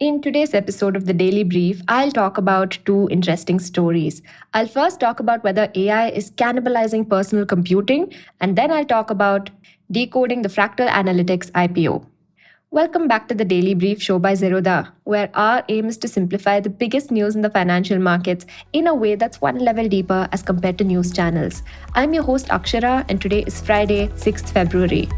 In today's episode of the Daily Brief, I'll talk about two interesting stories. I'll first talk about whether AI is cannibalizing personal computing, and then I'll talk about decoding the Fractal Analytics IPO. Welcome back to the Daily Brief show by Zerodha, where our aim is to simplify the biggest news in the financial markets in a way that's one level deeper as compared to news channels. I'm your host Akshara, and today is Friday, 6th February.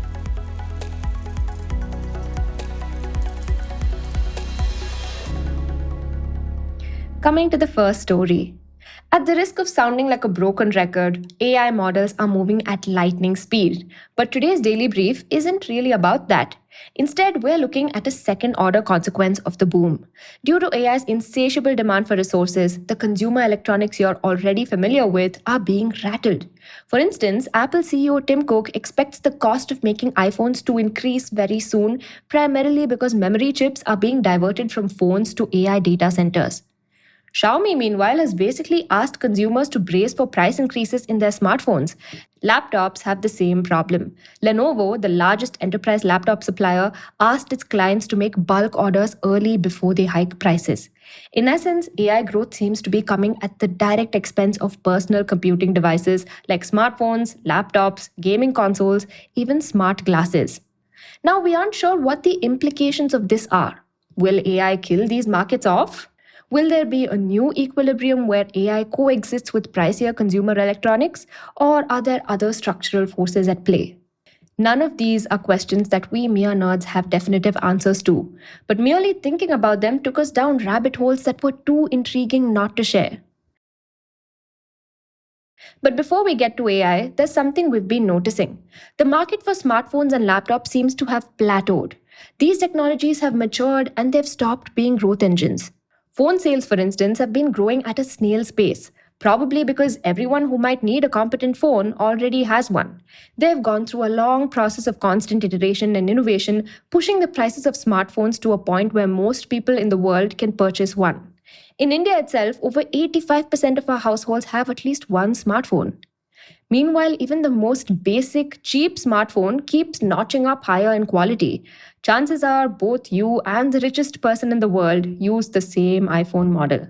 Coming to the first story. At the risk of sounding like a broken record, AI models are moving at lightning speed. But today's daily brief isn't really about that. Instead, we're looking at a second order consequence of the boom. Due to AI's insatiable demand for resources, the consumer electronics you're already familiar with are being rattled. For instance, Apple CEO Tim Cook expects the cost of making iPhones to increase very soon, primarily because memory chips are being diverted from phones to AI data centers. Xiaomi, meanwhile, has basically asked consumers to brace for price increases in their smartphones. Laptops have the same problem. Lenovo, the largest enterprise laptop supplier, asked its clients to make bulk orders early before they hike prices. In essence, AI growth seems to be coming at the direct expense of personal computing devices like smartphones, laptops, gaming consoles, even smart glasses. Now, we aren't sure what the implications of this are. Will AI kill these markets off? Will there be a new equilibrium where AI coexists with pricier consumer electronics, or are there other structural forces at play? None of these are questions that we mere nerds have definitive answers to, but merely thinking about them took us down rabbit holes that were too intriguing not to share. But before we get to AI, there's something we've been noticing. The market for smartphones and laptops seems to have plateaued. These technologies have matured and they've stopped being growth engines. Phone sales, for instance, have been growing at a snail's pace, probably because everyone who might need a competent phone already has one. They've gone through a long process of constant iteration and innovation, pushing the prices of smartphones to a point where most people in the world can purchase one. In India itself, over 85% of our households have at least one smartphone. Meanwhile, even the most basic, cheap smartphone keeps notching up higher in quality. Chances are both you and the richest person in the world use the same iPhone model.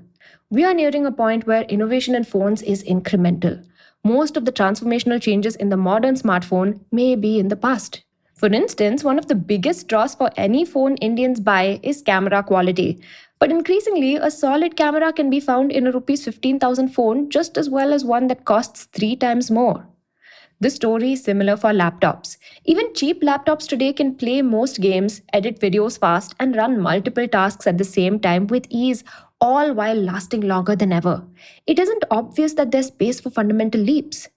We are nearing a point where innovation in phones is incremental. Most of the transformational changes in the modern smartphone may be in the past. For instance, one of the biggest draws for any phone Indians buy is camera quality. But increasingly, a solid camera can be found in a Rs 15,000 phone just as well as one that costs 3 times more. The story is similar for laptops. Even cheap laptops today can play most games, edit videos fast, and run multiple tasks at the same time with ease, all while lasting longer than ever. It isn't obvious that there's space for fundamental leaps.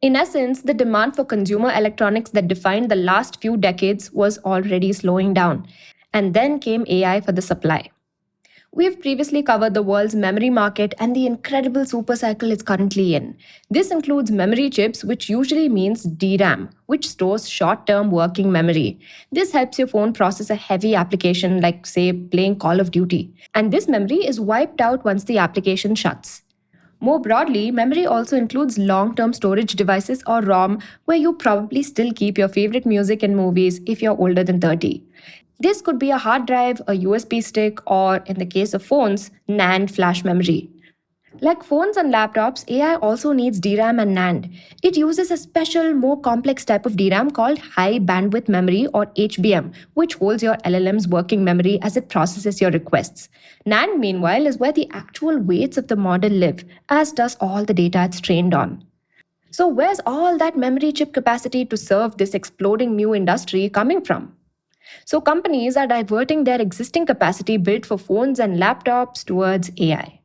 In essence, the demand for consumer electronics that defined the last few decades was already slowing down. And then came AI for the supply. We have previously covered the world's memory market and the incredible supercycle it's currently in. This includes memory chips, which usually means DRAM, which stores short-term working memory. This helps your phone process a heavy application like, say, playing Call of Duty. And this memory is wiped out once the application shuts. More broadly, memory also includes long-term storage devices or ROM, where you probably still keep your favorite music and movies if you're older than 30. This could be a hard drive, a USB stick, or in the case of phones, NAND flash memory. Like phones and laptops, AI also needs DRAM and NAND. It uses a special, more complex type of DRAM called high bandwidth memory or HBM, which holds your LLM's working memory as it processes your requests. NAND, meanwhile, is where the actual weights of the model live, as does all the data it's trained on. So, where's all that memory chip capacity to serve this exploding new industry coming from? So, companies are diverting their existing capacity built for phones and laptops towards AI.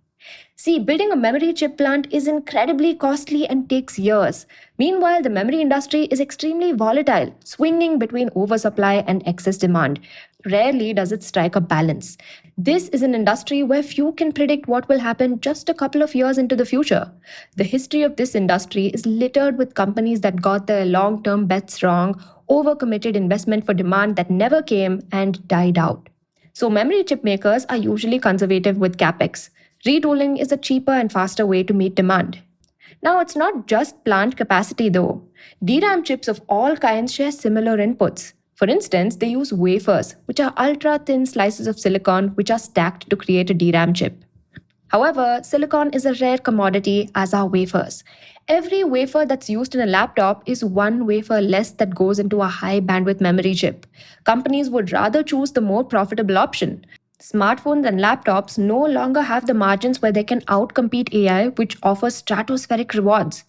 See, building a memory chip plant is incredibly costly and takes years. Meanwhile, the memory industry is extremely volatile, swinging between oversupply and excess demand. Rarely does it strike a balance. This is an industry where few can predict what will happen just a couple of years into the future. The history of this industry is littered with companies that got their long-term bets wrong, overcommitted investment for demand that never came, and died out. So memory chip makers are usually conservative with capex. Retooling is a cheaper and faster way to meet demand. Now, it's not just plant capacity though. DRAM chips of all kinds share similar inputs. For instance, they use wafers, which are ultra thin slices of silicon which are stacked to create a DRAM chip. However, silicon is a rare commodity, as are wafers. Every wafer that's used in a laptop is one wafer less that goes into a high bandwidth memory chip. Companies would rather choose the more profitable option. Smartphones and laptops no longer have the margins where they can outcompete AI, which offers stratospheric rewards.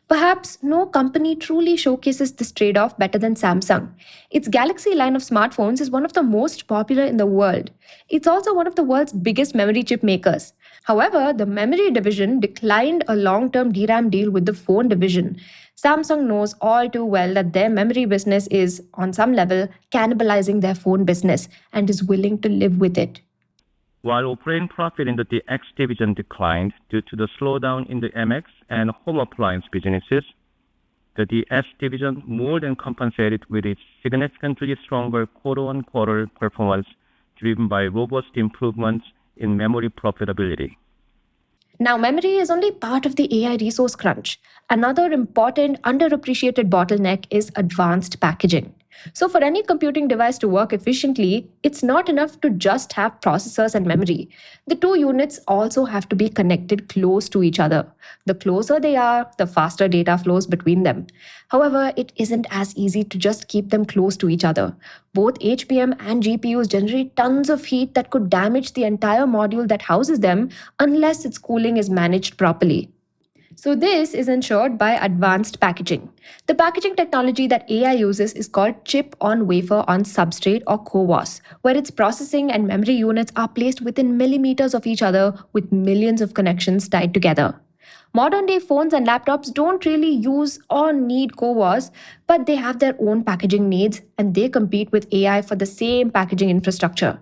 Perhaps no company truly showcases this trade off better than Samsung. Its Galaxy line of smartphones is one of the most popular in the world. It's also one of the world's biggest memory chip makers. However, the memory division declined a long term DRAM deal with the phone division. Samsung knows all too well that their memory business is, on some level, cannibalizing their phone business and is willing to live with it. While operating profit in the DX division declined due to the slowdown in the MX and home appliance businesses, the DS division more than compensated with its significantly stronger quarter-on-quarter performance driven by robust improvements in memory profitability. Now, memory is only part of the AI resource crunch. Another important, underappreciated bottleneck is advanced packaging. So, for any computing device to work efficiently, it's not enough to just have processors and memory. The two units also have to be connected close to each other. The closer they are, the faster data flows between them. However, it isn't as easy to just keep them close to each other. Both HBM and GPUs generate tons of heat that could damage the entire module that houses them unless its cooling is managed properly. So, this is ensured by advanced packaging. The packaging technology that AI uses is called chip on wafer on substrate or CoWoS, where its processing and memory units are placed within millimeters of each other with millions of connections tied together. Modern day phones and laptops don't really use or need CoWoS, but they have their own packaging needs and they compete with AI for the same packaging infrastructure.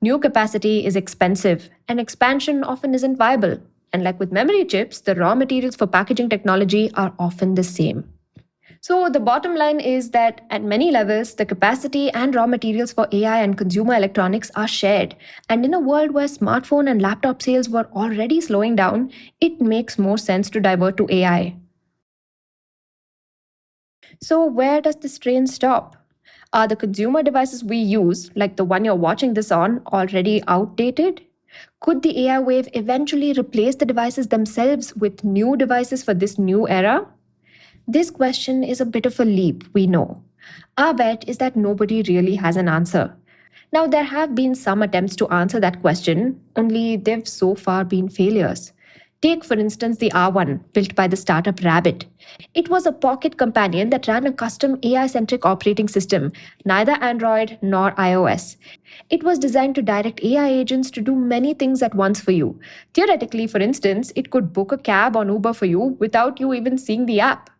New capacity is expensive and expansion often isn't viable. And like with memory chips, the raw materials for packaging technology are often the same. So, the bottom line is that at many levels, the capacity and raw materials for AI and consumer electronics are shared. And in a world where smartphone and laptop sales were already slowing down, it makes more sense to divert to AI. So, where does this train stop? Are the consumer devices we use, like the one you're watching this on, already outdated? Could the AI wave eventually replace the devices themselves with new devices for this new era? This question is a bit of a leap, we know. Our bet is that nobody really has an answer. Now, there have been some attempts to answer that question, only they've so far been failures. Take, for instance, the R1, built by the startup Rabbit. It was a pocket companion that ran a custom AI centric operating system, neither Android nor iOS. It was designed to direct AI agents to do many things at once for you. Theoretically, for instance, it could book a cab on Uber for you without you even seeing the app.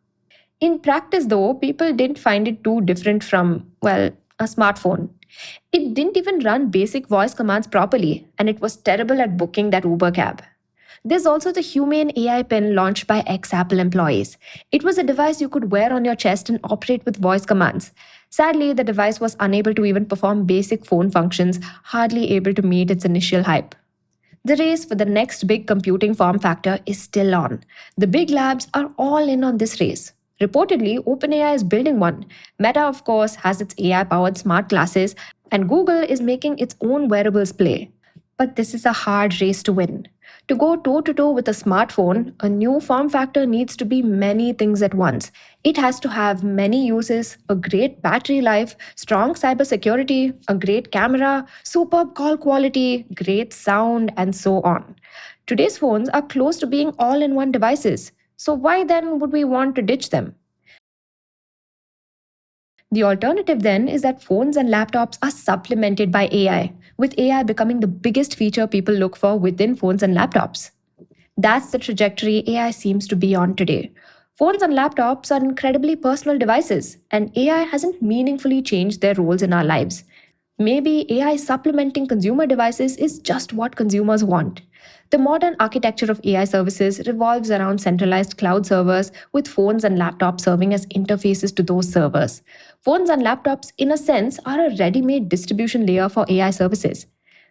In practice, though, people didn't find it too different from, well, a smartphone. It didn't even run basic voice commands properly, and it was terrible at booking that Uber cab. There's also the Humane AI pen launched by ex Apple employees. It was a device you could wear on your chest and operate with voice commands. Sadly, the device was unable to even perform basic phone functions, hardly able to meet its initial hype. The race for the next big computing form factor is still on. The big labs are all in on this race. Reportedly, OpenAI is building one. Meta, of course, has its AI powered smart glasses, and Google is making its own wearables play. But this is a hard race to win. To go toe to toe with a smartphone, a new form factor needs to be many things at once. It has to have many uses, a great battery life, strong cybersecurity, a great camera, superb call quality, great sound, and so on. Today's phones are close to being all in one devices. So, why then would we want to ditch them? The alternative then is that phones and laptops are supplemented by AI, with AI becoming the biggest feature people look for within phones and laptops. That's the trajectory AI seems to be on today. Phones and laptops are incredibly personal devices, and AI hasn't meaningfully changed their roles in our lives. Maybe AI supplementing consumer devices is just what consumers want. The modern architecture of AI services revolves around centralized cloud servers, with phones and laptops serving as interfaces to those servers. Phones and laptops, in a sense, are a ready made distribution layer for AI services.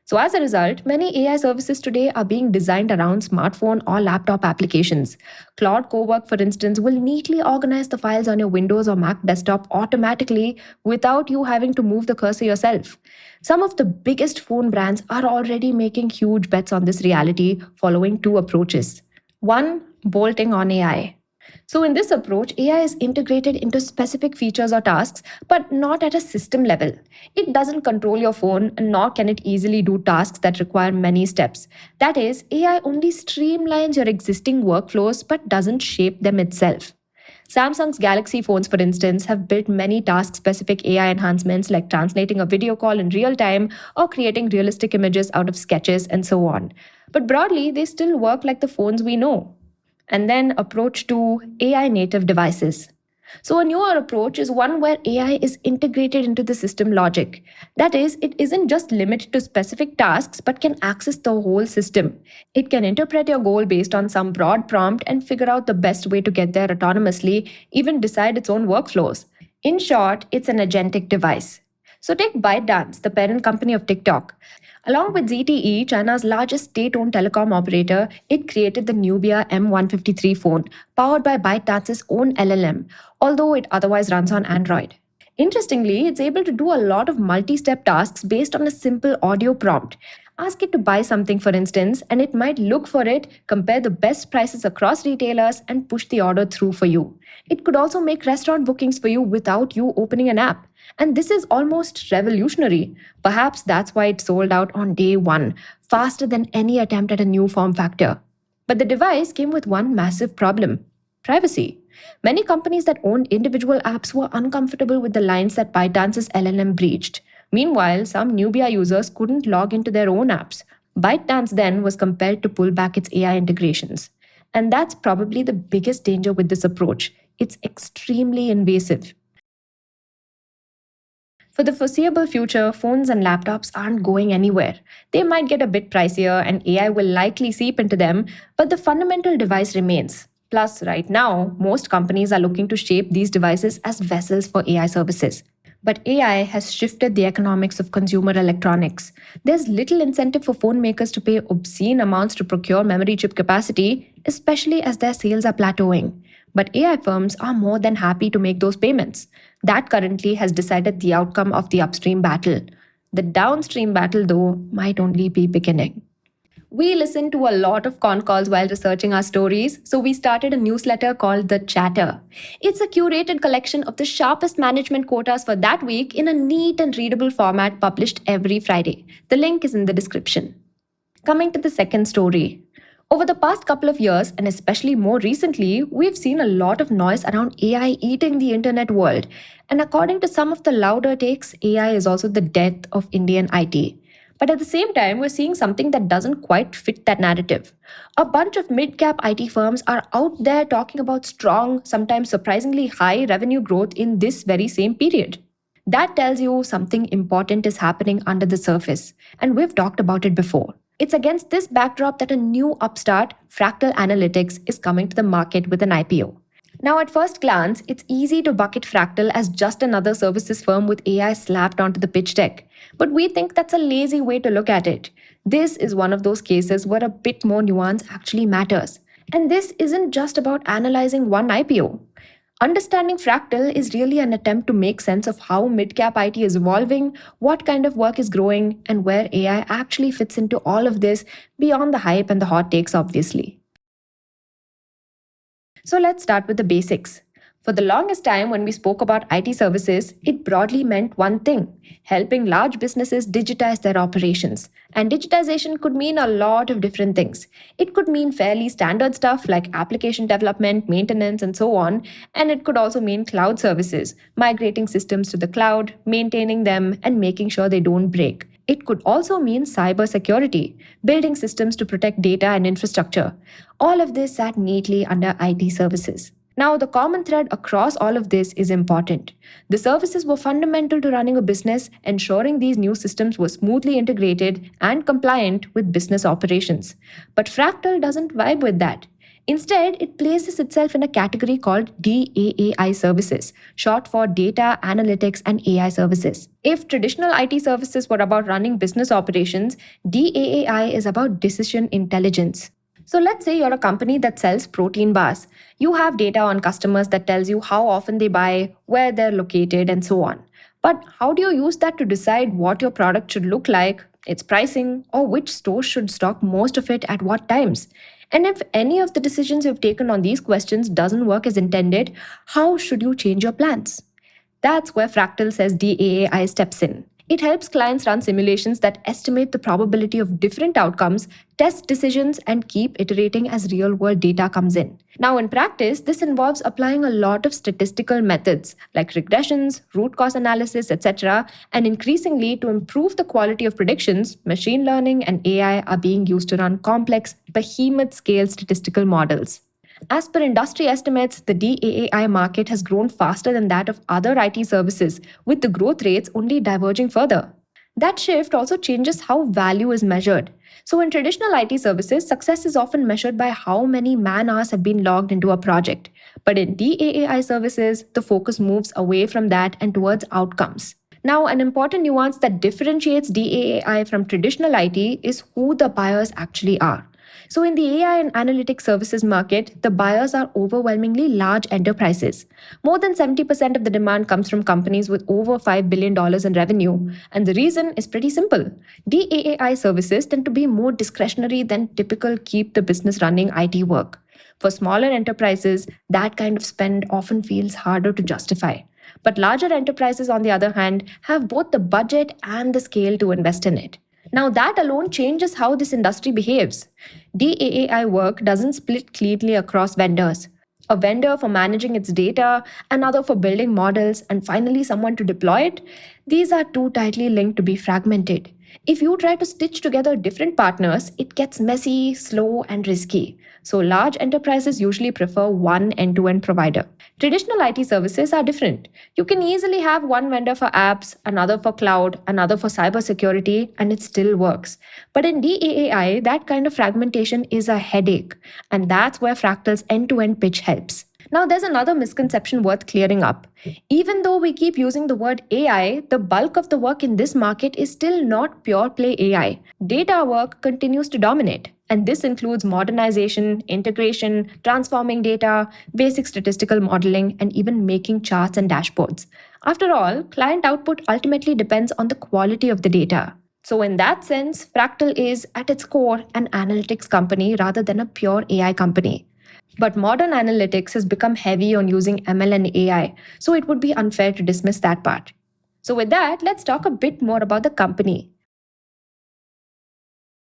So, as a result, many AI services today are being designed around smartphone or laptop applications. Cloud Cowork, for instance, will neatly organize the files on your Windows or Mac desktop automatically without you having to move the cursor yourself. Some of the biggest phone brands are already making huge bets on this reality, following two approaches. One, bolting on AI. So, in this approach, AI is integrated into specific features or tasks, but not at a system level. It doesn't control your phone, nor can it easily do tasks that require many steps. That is, AI only streamlines your existing workflows but doesn't shape them itself. Samsung's Galaxy phones, for instance, have built many task specific AI enhancements like translating a video call in real time or creating realistic images out of sketches and so on. But broadly, they still work like the phones we know. And then approach to AI native devices. So, a newer approach is one where AI is integrated into the system logic. That is, it isn't just limited to specific tasks but can access the whole system. It can interpret your goal based on some broad prompt and figure out the best way to get there autonomously, even decide its own workflows. In short, it's an agentic device. So, take ByteDance, the parent company of TikTok. Along with ZTE, China's largest state owned telecom operator, it created the Nubia M153 phone, powered by ByteDance's own LLM, although it otherwise runs on Android. Interestingly, it's able to do a lot of multi step tasks based on a simple audio prompt. Ask it to buy something, for instance, and it might look for it, compare the best prices across retailers, and push the order through for you. It could also make restaurant bookings for you without you opening an app. And this is almost revolutionary. Perhaps that's why it sold out on day one, faster than any attempt at a new form factor. But the device came with one massive problem: privacy. Many companies that owned individual apps were uncomfortable with the lines that ByteDance's LLM breached. Meanwhile, some Nubia users couldn't log into their own apps. ByteDance then was compelled to pull back its AI integrations. And that's probably the biggest danger with this approach. It's extremely invasive. For the foreseeable future, phones and laptops aren't going anywhere. They might get a bit pricier and AI will likely seep into them, but the fundamental device remains. Plus, right now, most companies are looking to shape these devices as vessels for AI services. But AI has shifted the economics of consumer electronics. There's little incentive for phone makers to pay obscene amounts to procure memory chip capacity, especially as their sales are plateauing. But AI firms are more than happy to make those payments. That currently has decided the outcome of the upstream battle. The downstream battle, though, might only be beginning. We listened to a lot of con calls while researching our stories, so we started a newsletter called The Chatter. It's a curated collection of the sharpest management quotas for that week in a neat and readable format published every Friday. The link is in the description. Coming to the second story. Over the past couple of years, and especially more recently, we've seen a lot of noise around AI eating the internet world. And according to some of the louder takes, AI is also the death of Indian IT. But at the same time, we're seeing something that doesn't quite fit that narrative. A bunch of mid cap IT firms are out there talking about strong, sometimes surprisingly high revenue growth in this very same period. That tells you something important is happening under the surface, and we've talked about it before. It's against this backdrop that a new upstart, Fractal Analytics, is coming to the market with an IPO. Now, at first glance, it's easy to bucket Fractal as just another services firm with AI slapped onto the pitch deck. But we think that's a lazy way to look at it. This is one of those cases where a bit more nuance actually matters. And this isn't just about analyzing one IPO. Understanding Fractal is really an attempt to make sense of how mid-cap IT is evolving, what kind of work is growing, and where AI actually fits into all of this beyond the hype and the hot takes, obviously. So let's start with the basics. For the longest time, when we spoke about IT services, it broadly meant one thing: helping large businesses digitize their operations. And digitization could mean a lot of different things. It could mean fairly standard stuff like application development, maintenance, and so on. And it could also mean cloud services, migrating systems to the cloud, maintaining them, and making sure they don't break. It could also mean cybersecurity, building systems to protect data and infrastructure. All of this sat neatly under IT services. Now, the common thread across all of this is important. The services were fundamental to running a business, ensuring these new systems were smoothly integrated and compliant with business operations. But Fractal doesn't vibe with that. Instead, it places itself in a category called DAAI services, short for Data Analytics and AI Services. If traditional IT services were about running business operations, DAAI is about decision intelligence. So let's say you're a company that sells protein bars. You have data on customers that tells you how often they buy, where they're located, and so on. But how do you use that to decide what your product should look like, its pricing, or which stores should stock most of it at what times? And if any of the decisions you've taken on these questions doesn't work as intended, how should you change your plans? That's where Fractal says DAAI steps in. It helps clients run simulations that estimate the probability of different outcomes, test decisions, and keep iterating as real world data comes in. Now, in practice, this involves applying a lot of statistical methods like regressions, root cause analysis, etc. And increasingly, to improve the quality of predictions, machine learning and AI are being used to run complex, behemoth scale statistical models. As per industry estimates, the DAAI market has grown faster than that of other IT services, with the growth rates only diverging further. That shift also changes how value is measured. So, in traditional IT services, success is often measured by how many man hours have been logged into a project. But in DAAI services, the focus moves away from that and towards outcomes. Now, an important nuance that differentiates DAAI from traditional IT is who the buyers actually are. So, in the AI and analytics services market, the buyers are overwhelmingly large enterprises. More than 70% of the demand comes from companies with over $5 billion in revenue. And the reason is pretty simple. DAAI services tend to be more discretionary than typical keep the business running IT work. For smaller enterprises, that kind of spend often feels harder to justify. But larger enterprises, on the other hand, have both the budget and the scale to invest in it. Now, that alone changes how this industry behaves. DAAI work doesn't split cleanly across vendors. A vendor for managing its data, another for building models, and finally someone to deploy it. These are too tightly linked to be fragmented. If you try to stitch together different partners, it gets messy, slow, and risky. So, large enterprises usually prefer one end to end provider. Traditional IT services are different. You can easily have one vendor for apps, another for cloud, another for cybersecurity, and it still works. But in DAAI, that kind of fragmentation is a headache, and that's where Fractal's end to end pitch helps. Now, there's another misconception worth clearing up. Even though we keep using the word AI, the bulk of the work in this market is still not pure play AI. Data work continues to dominate, and this includes modernization, integration, transforming data, basic statistical modeling, and even making charts and dashboards. After all, client output ultimately depends on the quality of the data. So, in that sense, Fractal is, at its core, an analytics company rather than a pure AI company. But modern analytics has become heavy on using ML and AI, so it would be unfair to dismiss that part. So, with that, let's talk a bit more about the company.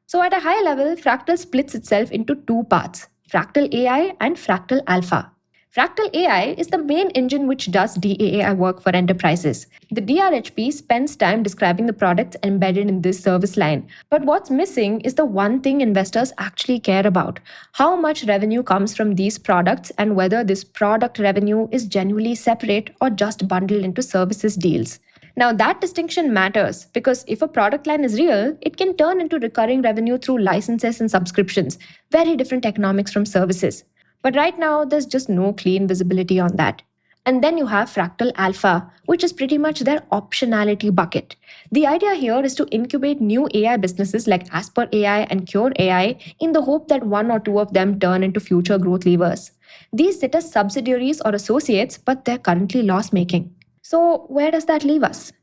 So, at a high level, Fractal splits itself into two parts: Fractal AI and Fractal Alpha. Fractal AI is the main engine which does DAAI work for enterprises. The DRHP spends time describing the products embedded in this service line. But what's missing is the one thing investors actually care about: how much revenue comes from these products and whether this product revenue is genuinely separate or just bundled into services deals. Now, that distinction matters because if a product line is real, it can turn into recurring revenue through licenses and subscriptions, very different economics from services. But right now, there's just no clean visibility on that. And then you have Fractal Alpha, which is pretty much their optionality bucket. The idea here is to incubate new AI businesses like Asper AI and Cure AI in the hope that one or two of them turn into future growth levers. These sit as subsidiaries or associates, but they're currently loss making. So, where does that leave us?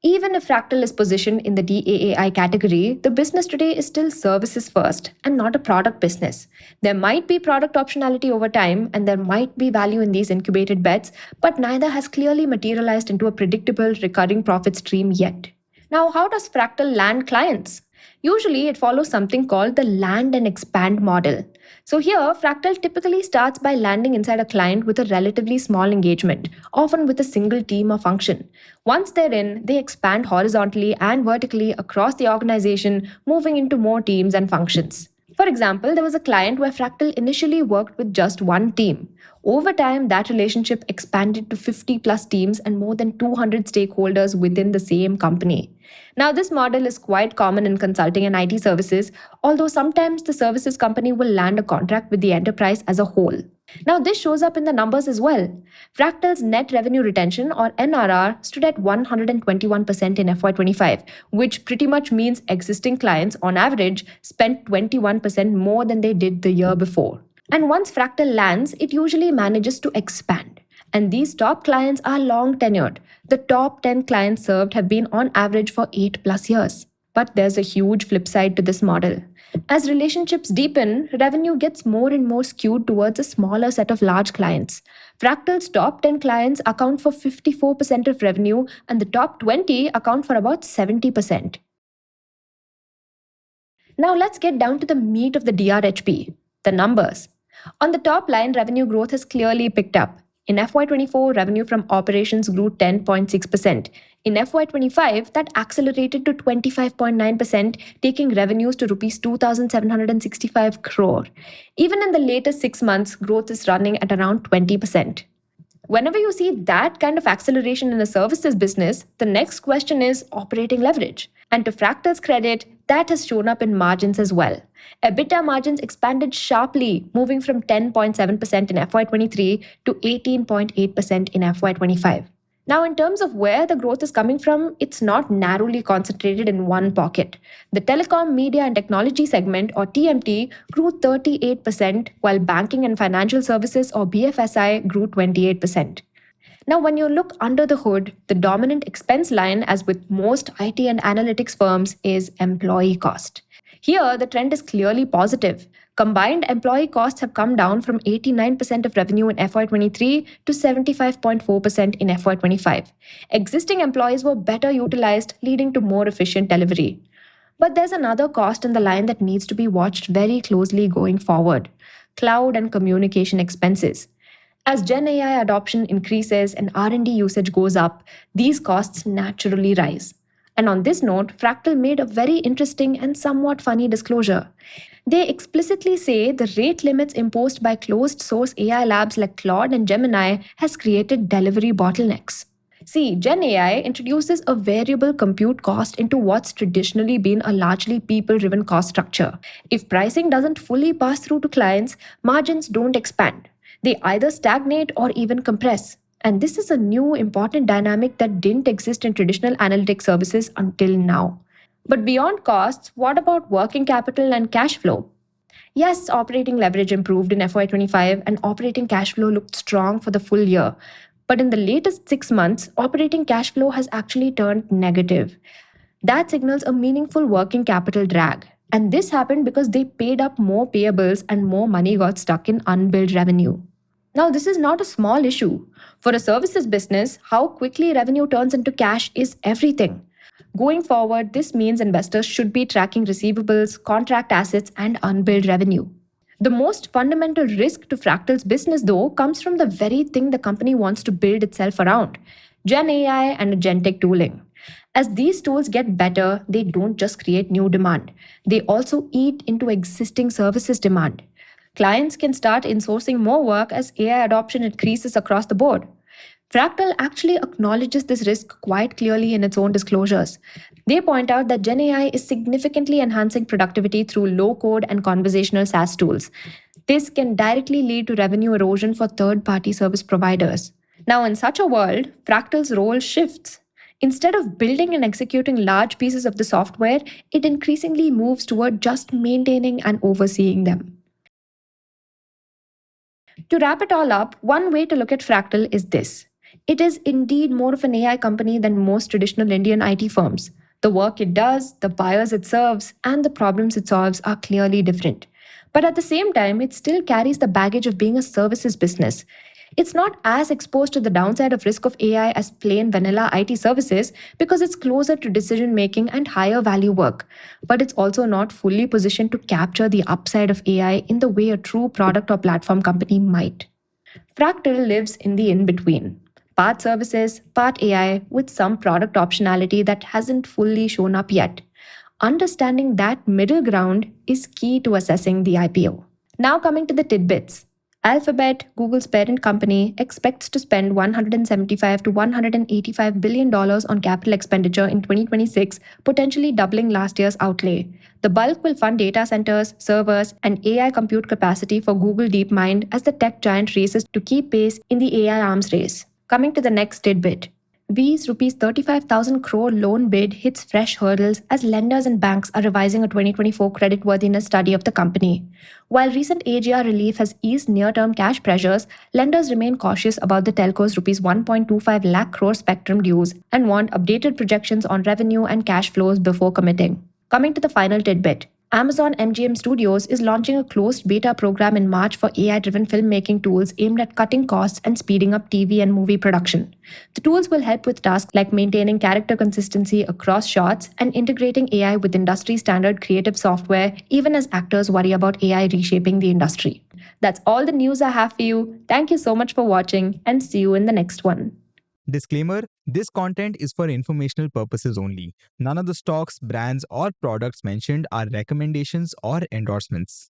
Even if Fractal is positioned in the DAAI category, the business today is still services first and not a product business. There might be product optionality over time and there might be value in these incubated bets, but neither has clearly materialized into a predictable recurring profit stream yet. Now, how does Fractal land clients? Usually, it follows something called the land and expand model. So, here, Fractal typically starts by landing inside a client with a relatively small engagement, often with a single team or function. Once they're in, they expand horizontally and vertically across the organization, moving into more teams and functions. For example, there was a client where Fractal initially worked with just one team. Over time, that relationship expanded to 50 plus teams and more than 200 stakeholders within the same company. Now, this model is quite common in consulting and IT services, although sometimes the services company will land a contract with the enterprise as a whole. Now, this shows up in the numbers as well. Fractal's net revenue retention, or NRR, stood at 121% in FY25, which pretty much means existing clients, on average, spent 21% more than they did the year before. And once Fractal lands, it usually manages to expand. And these top clients are long tenured. The top 10 clients served have been on average for 8 plus years. But there's a huge flip side to this model. As relationships deepen, revenue gets more and more skewed towards a smaller set of large clients. Fractal's top 10 clients account for 54% of revenue, and the top 20 account for about 70%. Now let's get down to the meat of the DRHP, the numbers. On the top line, revenue growth has clearly picked up. In FY24, revenue from operations grew 10.6%. In FY25, that accelerated to 25.9%, taking revenues to rupees 2,765 crore. Even in the latest 6 months, growth is running at around 20%. Whenever you see that kind of acceleration in a services business, the next question is operating leverage. And to Fractal's credit, that has shown up in margins as well. EBITDA margins expanded sharply, moving from 10.7% in FY23 to 18.8% in FY25. Now, in terms of where the growth is coming from, it's not narrowly concentrated in one pocket. The telecom, media, and technology segment, or TMT, grew 38%, while banking and financial services, or BFSI, grew 28%. Now, when you look under the hood, the dominant expense line, as with most IT and analytics firms, is employee cost. Here, the trend is clearly positive. Combined employee costs have come down from 89% of revenue in FY23 to 75.4% in FY25. Existing employees were better utilized, leading to more efficient delivery. But there's another cost in the line that needs to be watched very closely going forward: cloud and communication expenses. As Gen AI adoption increases and R&D usage goes up, these costs naturally rise. And on this note, Fractal made a very interesting and somewhat funny disclosure. They explicitly say the rate limits imposed by closed source AI labs like Claude and Gemini has created delivery bottlenecks. See, Gen AI introduces a variable compute cost into what's traditionally been a largely people-driven cost structure. If pricing doesn't fully pass through to clients, margins don't expand. They either stagnate or even compress. And this is a new important dynamic that didn't exist in traditional analytics services until now. But beyond costs, what about working capital and cash flow? Yes, operating leverage improved in FY25 and operating cash flow looked strong for the full year. But in the latest 6 months, operating cash flow has actually turned negative. That signals a meaningful working capital drag. And this happened because they paid up more payables and more money got stuck in unbilled revenue. Now, this is not a small issue. For a services business, how quickly revenue turns into cash is everything. Going forward, this means investors should be tracking receivables, contract assets, and unbilled revenue. The most fundamental risk to Fractal's business, though, comes from the very thing the company wants to build itself around: Gen AI and agentic tooling. As these tools get better, they don't just create new demand, they also eat into existing services demand. Clients can start insourcing more work as AI adoption increases across the board. Fractal actually acknowledges this risk quite clearly in its own disclosures. They point out that Gen AI is significantly enhancing productivity through low-code and conversational SaaS tools. This can directly lead to revenue erosion for third-party service providers. Now, in such a world, Fractal's role shifts. Instead of building and executing large pieces of the software, it increasingly moves toward just maintaining and overseeing them. To wrap it all up, one way to look at Fractal is this: it is indeed more of an AI company than most traditional Indian IT firms. The work it does, the buyers it serves, and the problems it solves are clearly different. But at the same time, it still carries the baggage of being a services business. It's not as exposed to the downside of risk of AI as plain vanilla IT services because it's closer to decision making and higher value work. But it's also not fully positioned to capture the upside of AI in the way a true product or platform company might. Fractal lives in the in between: part services, part AI, with some product optionality that hasn't fully shown up yet. Understanding that middle ground is key to assessing the IPO. Now, coming to the tidbits. Alphabet, Google's parent company, expects to spend $175 to $185 billion on capital expenditure in 2026, potentially doubling last year's outlay. The bulk will fund data centers, servers, and AI compute capacity for Google DeepMind as the tech giant races to keep pace in the AI arms race. Coming to the next tidbit. V's rupees 35,000 crore loan bid hits fresh hurdles as lenders and banks are revising a 2024 creditworthiness study of the company. While recent AGR relief has eased near-term cash pressures, lenders remain cautious about the telco's rupees 1.25 lakh crore spectrum dues and want updated projections on revenue and cash flows before committing. Coming to the final tidbit. Amazon MGM Studios is launching a closed beta program in March for AI driven filmmaking tools aimed at cutting costs and speeding up TV and movie production. The tools will help with tasks like maintaining character consistency across shots and integrating AI with industry standard creative software, even as actors worry about AI reshaping the industry. That's all the news I have for you. Thank you so much for watching, and see you in the next one. Disclaimer: this content is for informational purposes only. None of the stocks, brands, or products mentioned are recommendations or endorsements.